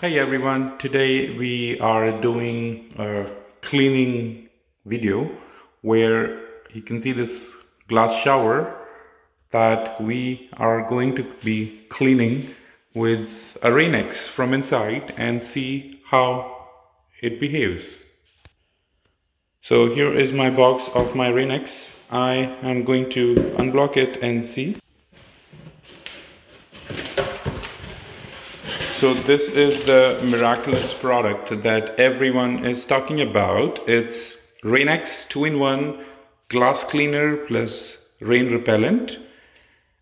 Hi everyone, today we are doing a cleaning video where you can see this glass shower that we are going to be cleaning with a Rain-X from inside and see how it behaves. So here is my box of my Rain-X. I am going to unblock it and see. So this is the miraculous product that everyone is talking about. It's Rain-X 2-in-1 glass cleaner plus rain repellent.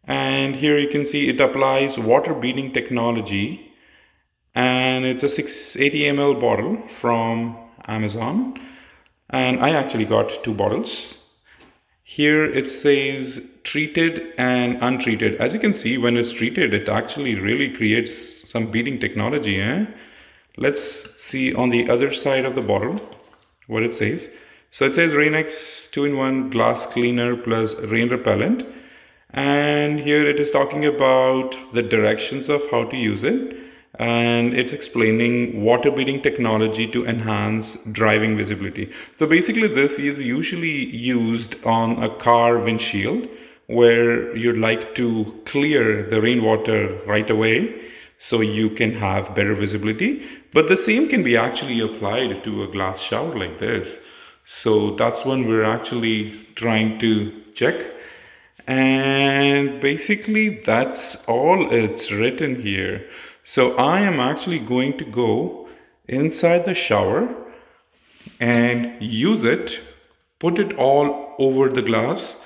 And here you can see it applies water beading technology. And it's a 680 ml bottle from Amazon. And I actually got 2 bottles. Here it says treated and untreated. As you can see, when it's treated, it actually really creates some beading technology. Let's see on the other side of the bottle what it says. So it says Rain-X 2-in-1 glass cleaner plus rain repellent. And here it is talking about the directions of how to use it. And it's explaining water beading technology to enhance driving visibility. So basically this is usually used on a car windshield where you'd like to clear the rainwater right away so you can have better visibility. But the same can be actually applied to a glass shower like this. So that's one we're actually trying to check. And basically that's all it's written here. So I am actually going to go inside the shower and use it, put it all over the glass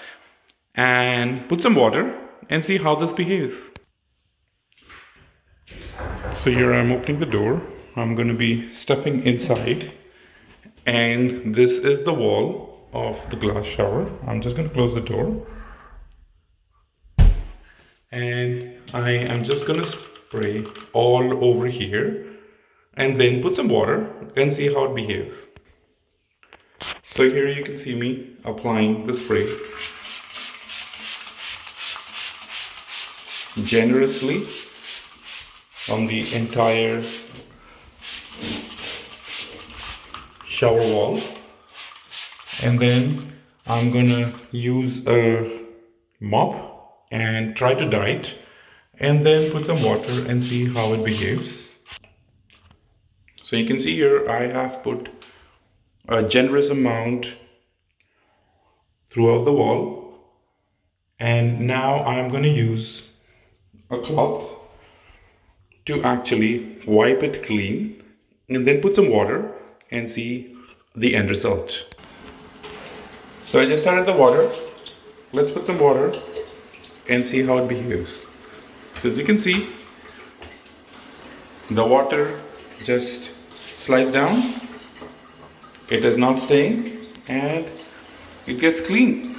and put some water and see how this behaves. So here I'm opening the door. I'm going to be stepping inside and this is the wall of the glass shower. I'm just going to close the door. And I am just going to spray all over here and then put some water and see how it behaves. So here you can see me applying the spray generously on the entire shower wall. And then I'm gonna use a mop and try to dry it and then put some water and see how it behaves. So you can see here I have put a generous amount throughout the wall, and now I'm going to use a cloth to actually wipe it clean and then put some water and see the end result. So I just started the water. Let's put some water and see how it behaves. So as you can see, the water just slides down, it is not staying, and it gets clean.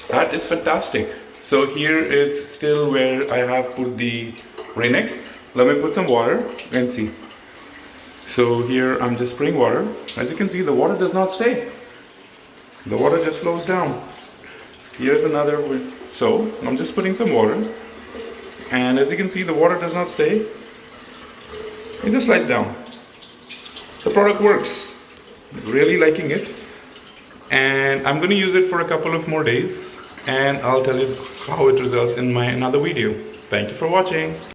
That is fantastic. So here it's still where I have put the Rain-X. Let me put some water and see. So here I'm just spraying water. As you can see, the water does not stay. The water just flows down. Here's another one. So I'm just putting some water, and as you can see, the water does not stay. It just slides down. The product works. Really liking it, and I'm going to use it for a couple of more days, and I'll tell you how it results in my another video. Thank you for watching.